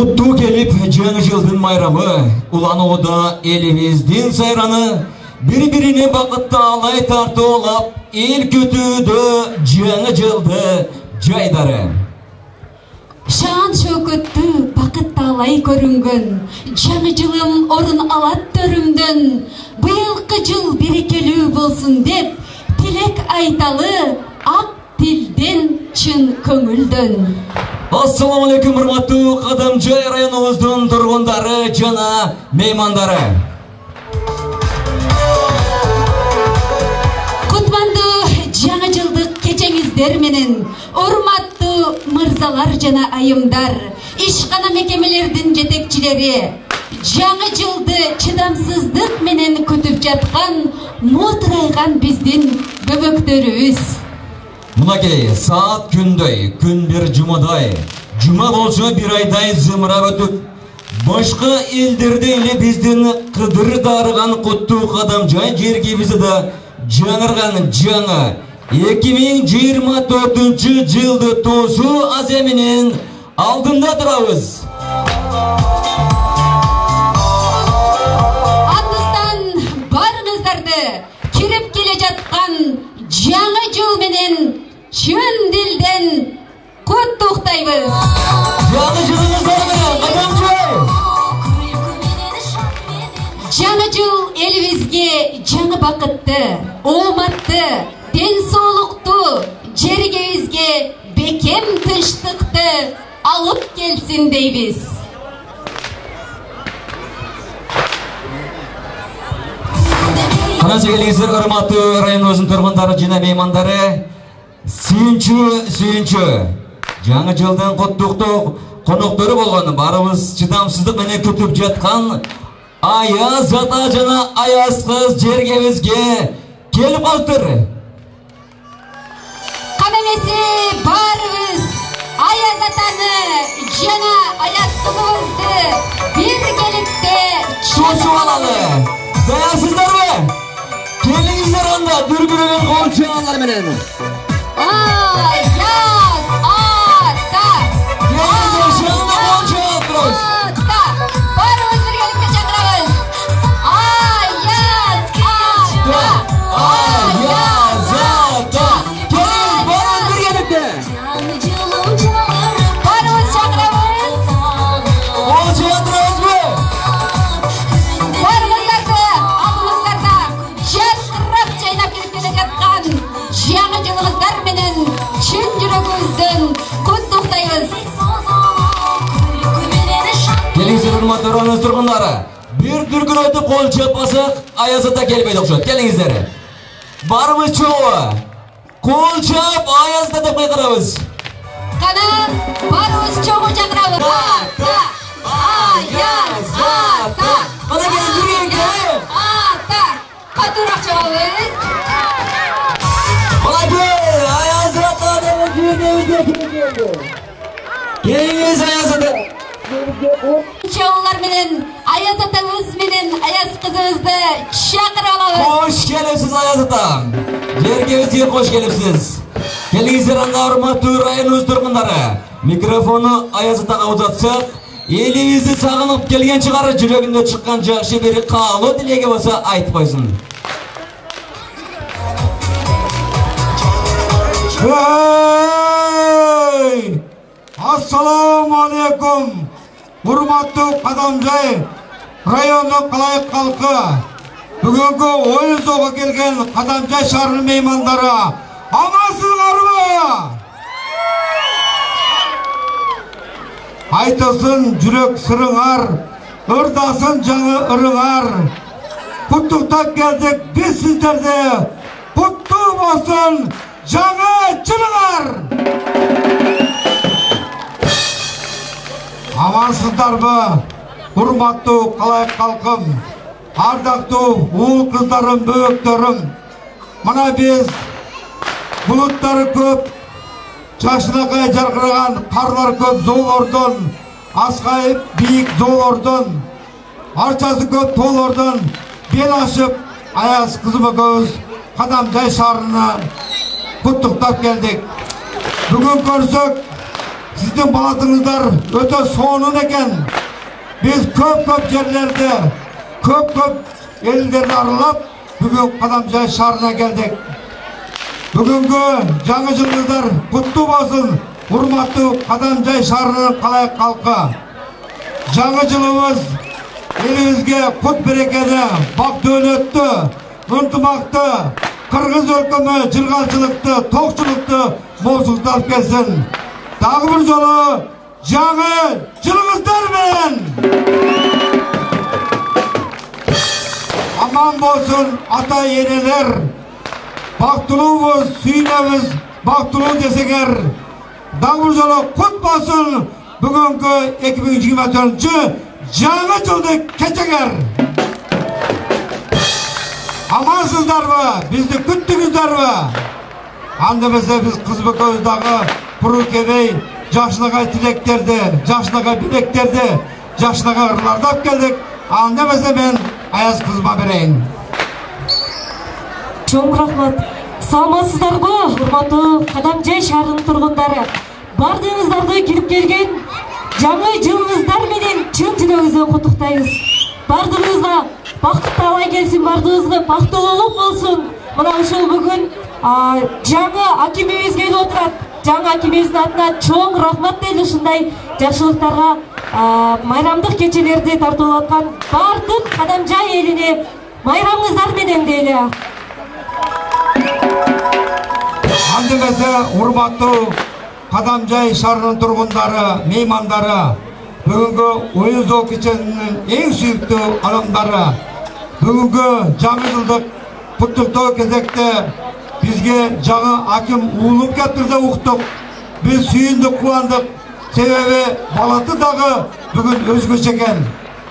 Құтту келіп жаңы жылдың майрамы, улануыда еліміздің сайраны, бір-біріне бақытты алай тарты олап, ел көтуді жаңы жылды жайдары. Шаан шөкітті бақытты алай көрінген, жаңы жылым орын алат төрімден, бұйылқы жыл берекелі болсын деп, тілек айталы ақ тілден чын көңілден. Ассаламу алейкум, урматтуу Кадамжай районубуздун тургундары жана меймандары. Кутмандуу жаңы жылдык кечеңиздер менен, урматтуу мырзалар жана айымдар, ишкана мекемелердин жетекчилери, жаңы жылды чыдамсыздык менен күтүп жаткан муутурайган биздин бөбөктөрүбүз. Мынакей саат күндөй, күн бир жумадай, жума болсо бир айдай зымырап өтүп, башка элдерде эле биздин кыдыр дарыган Куттуу Кадамжай жергибизде да жаңырган жаңы 2024 жылды тоосу аземинин алдында турабыз. Андыктан барыңыздарды кирип келе жаткан жаңы жыл менен чын дилден куттуктайбыз. Жаңы жылыңыздар менен Кадамжай! Жаңы жыл элибизге жаңы бакытты, ооматты, ден соолукту, жергебизге бекем тынчтыкты алып келсин дейбиз. Канасы келиңиздер, урматтуу районубуздун тургундары жана меймандары. Сүйүнчү. Жаңы жылдын куттуктуу коноктору болгон, барыбыз чыдамсыздык менен күтүп жаткан Аяз ата жана Аяз кыз жергебизге келип калыптыр. Камемеси барыбыз Аяз атаны жана Аяз кызыбызды биргеликте тосуп алалы. Даярсыздарбы? Келиңиздер анда дүркүрөгөн кол чаалар менен. Аяз ата! Келиңиздер шаңда кол чаалып турабыз. Барыбыз биргеликте чакырабыз. Аяз ата! Аяз ата! Келиңиз барыбыз биргеликте. Барыбыз чакырабыз. Кол чаалып турабызбы? Барыңыздарды алдыңыздарда жарқырап жайнап келіп келе жатқан жаңы жылыңыздар менен чын жүрөгүбүздөн куттуктайбыз. Келиңиздер, урматтуу районубуз тургундары. Бир дүркүрөтүп кол чаппасак, Аяз ата келбейт окшойт. Келиңиздер. Барыбыз чогуу. Кол чап Аяз ата деп кайкырабыз. Кана барыбыз чогуу чакырабыз. Ата! Аяз ата! Кана келиңиз биргеликте. Ата! Катуураак чабабыз. Аяз ата деп жергебизге келиңиз Аяз ата. Чоулар менен Аяз атабыз менен Аяз кызыбызды чакырып алабыз. Кош келипсиз Аяз ата. Жергебизге кош келипсиз. Келиңиздер анда, урматтуу районубуз тургундары. Микрофону Аяз атага узатсак, элибизди сагынып келген чыгар, жүрөгүндө чыккан жакшы бир каалоо тилеги болсо айтып койсун. Ассаламу алейкум, урматтуу Кадамжай району калайык калкы. Бүгүнкү оюн-соого келген Кадамжай шаарынын меймандары, амансыздарбы? Айтылсын жүрөк сырыңар, ырдасын жаңы ырыңар. Куттуктап келдик биз сиздерди. Куттуу болсун жаңы жылыңар. Амансыздарбы, урматтуу калайык калкым, ардактуу уул кыздарым, бөбөктөрүм. Мына биз булуттары көп, жашынакай жаркыраган карлар көп зоолордон, аскайып бийик зоолордон, арчасы көп тоолордон бел ашып, Аяз кызым экөөбүз Кадамжай шаарына куттуктап келдик. Бүгүн көрсөк Sizin balatınızlar öte soğunun eken. Biz köp yerlerde, köp ellerni aralap, bugün Kadamjay şahrına geldik. Bugünkü жаңы жылыңыздар құтты болсын, урматтуу Kadamjay шаарынын калайык калкы. Жаңы жылыбыз элибизге кут берекелі, бак дөөлөттү, ынтымакты, кыргыз өлкөмө жылгалчылыкты, токчулукту молчулукту алып келсин. Дагы бир жолу жаңы жылыңыздар менен аман болсын ата энелер. Бактылуубуз, сүйүнөбүз, бактылуу десеңер. Дагы бир жолу кут болсун бүгүнкү 2024 жаңы жылды кечеңер. Амансыздарбы? Бизди күттүңүздөрбү? Анда эмесе биз кызбекөбүз дагы куру кебей жакшылыгай тилектерди, жакшылыгай билектерди, жакшылыгай ырларды алып келдик. Анда эмесе мен Аяз кызыма берейин. Чоң рахмат. Саламатсыздарбы, урматтуу Kadamjay шаарынын тургундары? Бардыгыңыздарды кирип келген жаңы жылыңыздар менен чын жүрөгүбүздөн куттуктайбыз. Бардыгыңызга бакыт талай келсин, бардыгыңызга бактылуулук болсун. Мына ушул бүгүн жаңы акимибиз келип отурат. Жаңы акимибиздин атына чоң рахмат дейли. Ушундай жакшылыктарга майрамдык кечелерди тартуулап аткан бардык Kadamjay элине майрамыңыздар менен дейли. Анда эмесе урматтуу Kadamjay шаарынын тургундары, меймандары, бүгүнкү оюн зоо кеченин эң сүйүктүү адамдары, бүгүнкү жаңы жылдык куттуктоо кезекте бизге жаңы аким уулуп келтирди уктук. Биз сүйүндүк, кубандык. Себеби балаты дагы бүгүн өзгөчө экен.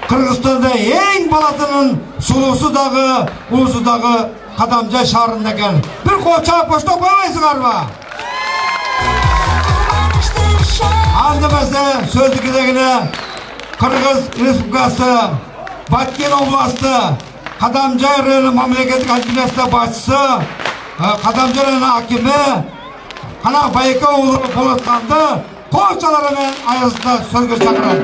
Кыргызстанда эң балатынын сулуусу дагы, улусу дагы Kadamjay шаарында экен. Бир кочап коштоп койбойсуңарбы? Анда эмесе сөздү кезегине Кыргыз Республикасы Баткен областы Kadamjay району мамлекеттик администрация башчысы, Kadamjay району акими Канак Байке уулу болуп атканды кочалары менен аязында сөзгө чакырат.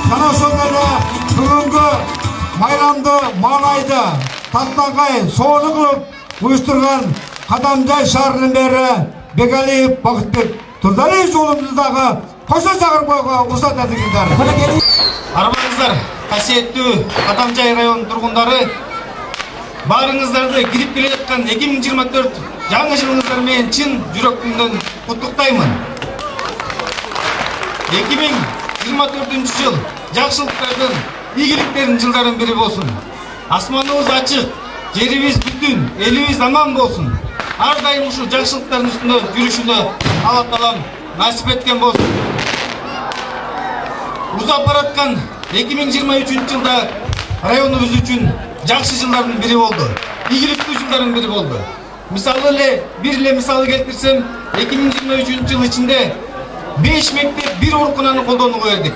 Жана ошондой эле бүгүнкү майрамды, маанайды, тантагай, соону кылып уюштурган Kadamjay шаарынын мэри Бегалиев Бакытбек Турдалиевич уулумузду дагы кошо чакырып койгонго уруксат этиңиздер. Армаңыздар, касиеттүү Kadamjay районунун тургундары, баарыңыздарды кирип келе жаткан 2024 жаңы жылыңыздар менен чын жүрөкүмдөн куттуктаймын. 2024 жыл жакшылыктардын, ийгиликтердин жылдарын бири болсун. Асманыбыз ачык, жерибиз бүтүн, элибиз аман болсун. Ар дайым ушул жакшылыктардын үстүндө жүрүшүнө Алла Таалам насип эткен болсун. Узап бараткан 2023 жылда районубуз үчүн жакшы жылдардын бири болду. Ийгиликтүү жылдардын бири болду. Мисалы эле бир эле мисалы келтирсем, 2023 жыл ичинде 5 мектеп, 1 оорукананы колдонууга бердик.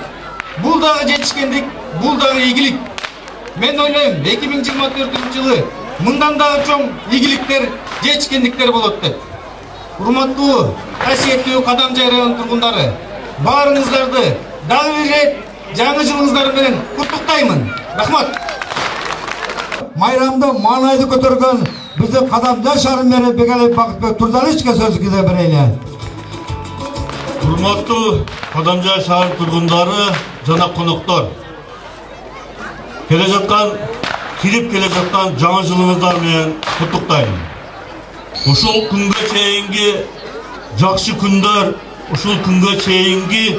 Бул дагы жетишкендик, бул дагы ийгилик. Мен ойлойм, 2024 жылы мындан дагы чоң ийгиликтер, жетишкендиктер болот деп. Урматтуу, касиеттүү Kadamjay районунун тургундары, баарыңыздарды дагы бир рет жаңы жылыңыздар менен куттуктаймын. Рахмат. Майрамды маанайды көтөргөн биздин Kadamjay шаарынын мэри Бегалиев Бакытбек Турдалиевичке сөз кизе берейли. Урматтуу Kadamjay шаарынын тургундары жана коноктор, келе жаткан, кирип келе жаткан жаңы жылыңыздар менен куттуктаймын. Ушул күнгө чейинки жакшы күндөр, ушул күнгө чейинки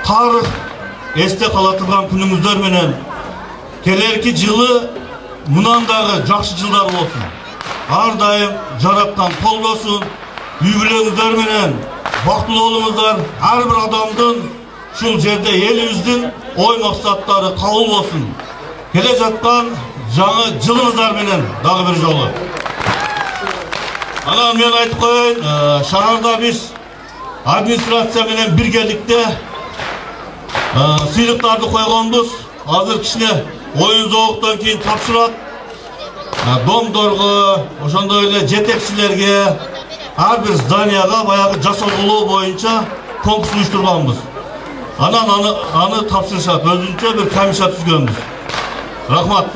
тарых эсте кала турган күнүңүздөр менен келерки жылы мындан дагы жакшы жылдар болсун. Ар дайым жараткан кол болсун. Үй бүлөңүздөр менен бактылуу болуңуздар. Ар бир адамдын ушул жерде элибиздин ой максаттары кабыл болсун. Келе жаткан жаңы жылыңыздар менен дагы бир жолу. Анан мен айтып коеюн, шаарда биз администрация менен биргеликте сыйлыктарды койгонбуз. Азыр кичине оюн зоолуктан кийин тапшырат. Домдорго, ошондой эле жетекчилерге, ар бир зданияга баягы жасалгылоо боюнча конкурс уюштурганбыз. Анан аны тапшырышат, өзүнчө бир комиссия түзгөнбүз. Рахмат.